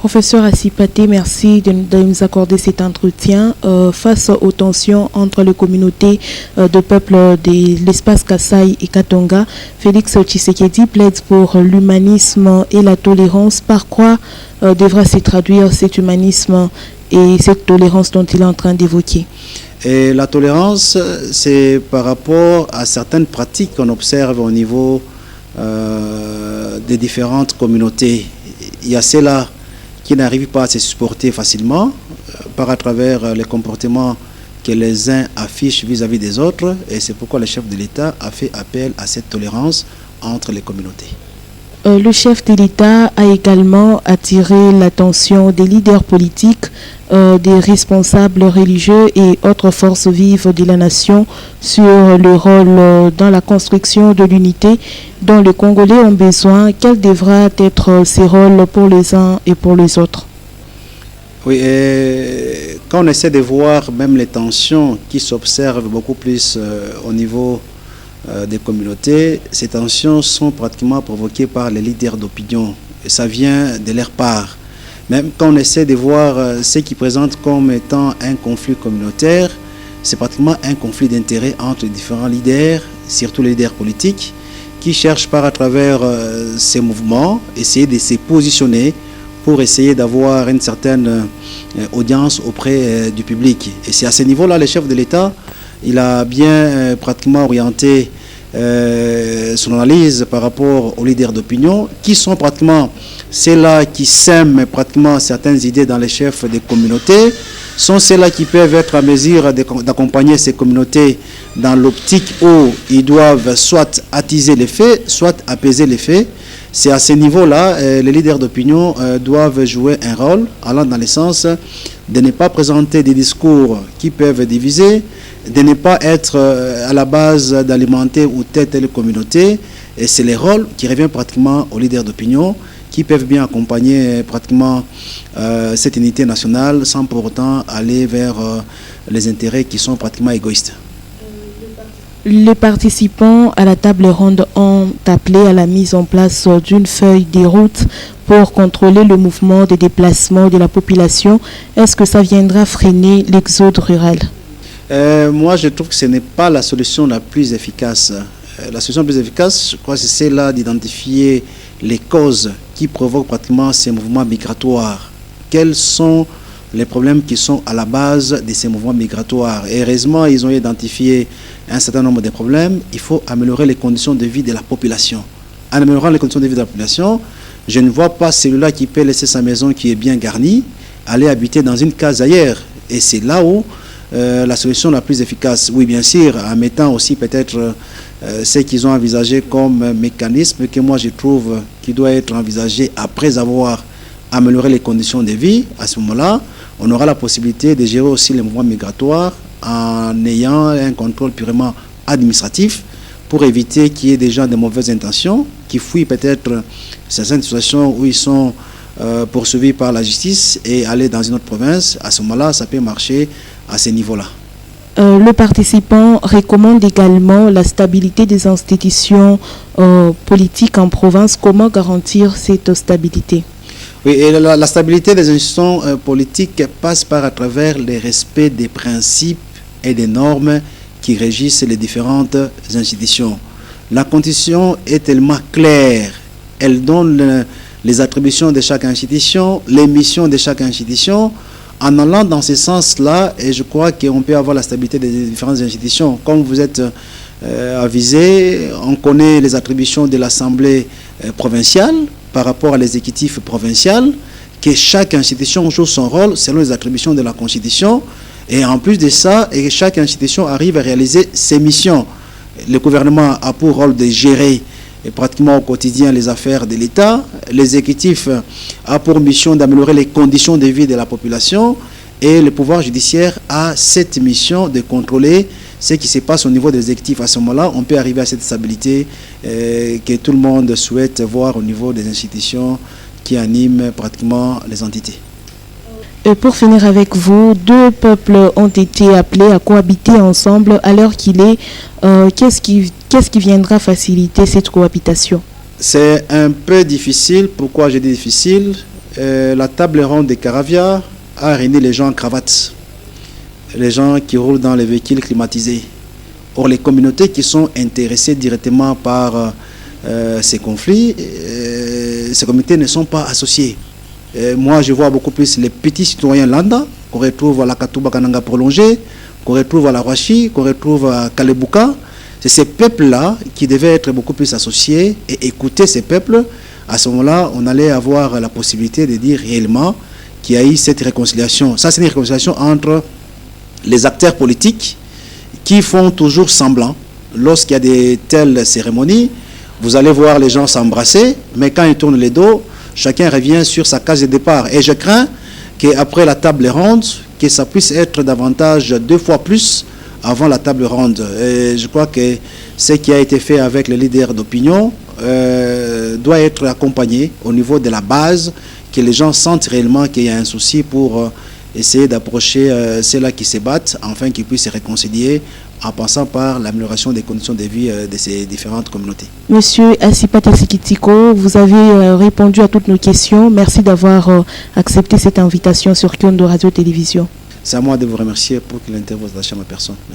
Professeur Asipaté, merci de nous accorder cet entretien. Face aux tensions entre les communautés de peuples de l'espace Kasaï et Katonga, Félix Tshisekedi plaide pour l'humanisme et la tolérance. Par quoi devra se traduire cet humanisme et cette tolérance dont il est en train d'évoquer? Et la tolérance, c'est par rapport à certaines pratiques qu'on observe au niveau des différentes communautés. Il y a ceux-là qui n'arrivent pas à se supporter facilement par à travers les comportements que les uns affichent vis-à-vis des autres, et c'est pourquoi le chef de l'État a fait appel à cette tolérance entre les communautés. Le chef de l'État a également attiré l'attention des leaders politiques, des responsables religieux et autres forces vives de la nation sur le rôle dans la construction de l'unité dont les Congolais ont besoin. Quel devra être ces rôles pour les uns et pour les autres? Oui, et quand on essaie de voir même les tensions qui s'observent beaucoup plus au niveau des communautés, ces tensions sont pratiquement provoquées par les leaders d'opinion. Et ça vient de leur part. Même quand on essaie de voir ce qui présente comme étant un conflit communautaire, c'est pratiquement un conflit d'intérêts entre les différents leaders, surtout les leaders politiques, qui cherchent par à travers ces mouvements, essayer de se positionner pour essayer d'avoir une certaine audience auprès du public. Et c'est à ce niveau-là, le chef de l'État, il a bien pratiquement orienté son analyse par rapport aux leaders d'opinion, qui sont pratiquement ceux-là qui sèment pratiquement certaines idées dans les chefs des communautés, sont ceux-là qui peuvent être à mesure d'accompagner ces communautés dans l'optique où ils doivent soit attiser les faits, soit apaiser les faits. C'est à ce niveau-là, les leaders d'opinion doivent jouer un rôle allant dans le sens de ne pas présenter des discours qui peuvent diviser, de ne pas être à la base d'alimenter ou telle communauté. Et c'est les rôles qui reviennent pratiquement aux leaders d'opinion qui peuvent bien accompagner pratiquement cette unité nationale sans pour autant aller vers les intérêts qui sont pratiquement égoïstes. Les participants à la table ronde ont appelé à la mise en place d'une feuille de route pour contrôler le mouvement des déplacements de la population. Est-ce que ça viendra freiner l'exode rural? Moi, je trouve que ce n'est pas la solution la plus efficace. La solution la plus efficace, je crois, c'est celle-là d'identifier les causes qui provoquent pratiquement ces mouvements migratoires. Quels sont les problèmes qui sont à la base de ces mouvements migratoires? Et heureusement, ils ont identifié un certain nombre de problèmes. Il faut améliorer les conditions de vie de la population. En améliorant les conditions de vie de la population, je ne vois pas celui-là qui peut laisser sa maison qui est bien garnie, aller habiter dans une case ailleurs. Et c'est là où la solution la plus efficace. Oui, bien sûr, en mettant aussi peut-être ce qu'ils ont envisagé comme mécanisme que moi je trouve qui doit être envisagé après avoir amélioré les conditions de vie. À ce moment-là, on aura la possibilité de gérer aussi les mouvements migratoires en ayant un contrôle purement administratif pour éviter qu'il y ait des gens de mauvaises intentions qui fouillent peut-être certaines situations où ils sont poursuivis par la justice et aller dans une autre province. À ce moment-là, ça peut marcher à ce niveau-là. Le participant recommande également la stabilité des institutions politiques en province. Comment garantir cette stabilité? Oui, et la stabilité des institutions politiques passe par à travers le respect des principes et des normes qui régissent les différentes institutions. La constitution est tellement claire, elle donne les attributions de chaque institution, les missions de chaque institution. En allant dans ce sens-là, et je crois qu'on peut avoir la stabilité des différentes institutions. Comme vous êtes avisé, on connaît les attributions de l'Assemblée provinciale par rapport à l'exécutif provincial, que chaque institution joue son rôle selon les attributions de la Constitution. Et en plus de ça, et chaque institution arrive à réaliser ses missions. Le gouvernement a pour rôle de gérer pratiquement au quotidien les affaires de l'État. L'exécutif a pour mission d'améliorer les conditions de vie de la population et le pouvoir judiciaire a cette mission de contrôler ce qui se passe au niveau des exécutifs. À ce moment-là, on peut arriver à cette stabilité que tout le monde souhaite voir au niveau des institutions qui animent pratiquement les entités. Et pour finir avec vous, deux peuples ont été appelés à cohabiter ensemble à l'heure qu'il est. Qu'est-ce qui viendra faciliter cette cohabitation? C'est un peu difficile. Pourquoi je dis difficile? la table ronde de Caravia a réuni les gens en cravate, les gens qui roulent dans les véhicules climatisés. Or, les communautés qui sont intéressées directement par ces conflits, ces communautés ne sont pas associées. Moi, je vois beaucoup plus les petits citoyens landa, qu'on retrouve à la Katouba Kananga prolongée, qu'on retrouve à la Rwachi, qu'on retrouve à Kalebuka. C'est ces peuples-là qui devaient être beaucoup plus associés et écouter ces peuples. À ce moment-là, on allait avoir la possibilité de dire réellement qu'il y a eu cette réconciliation. Ça, c'est une réconciliation entre les acteurs politiques qui font toujours semblant. Lorsqu'il y a de telles cérémonies, vous allez voir les gens s'embrasser, mais quand ils tournent les dos, chacun revient sur sa case de départ. Et je crains qu'après la table ronde, que ça puisse être davantage 2 fois plus avant la table ronde. Et je crois que ce qui a été fait avec les leaders d'opinion doit être accompagné au niveau de la base, que les gens sentent réellement qu'il y a un souci pour essayer d'approcher ceux-là qui se battent, afin qu'ils puissent se réconcilier en passant par l'amélioration des conditions de vie de ces différentes communautés. Monsieur Assipata Sikitiko, vous avez répondu à toutes nos questions. Merci d'avoir accepté cette invitation sur Kiondo Radio Télévision. C'est à moi de vous remercier pour qu'il intervienne dans ma personne. Merci.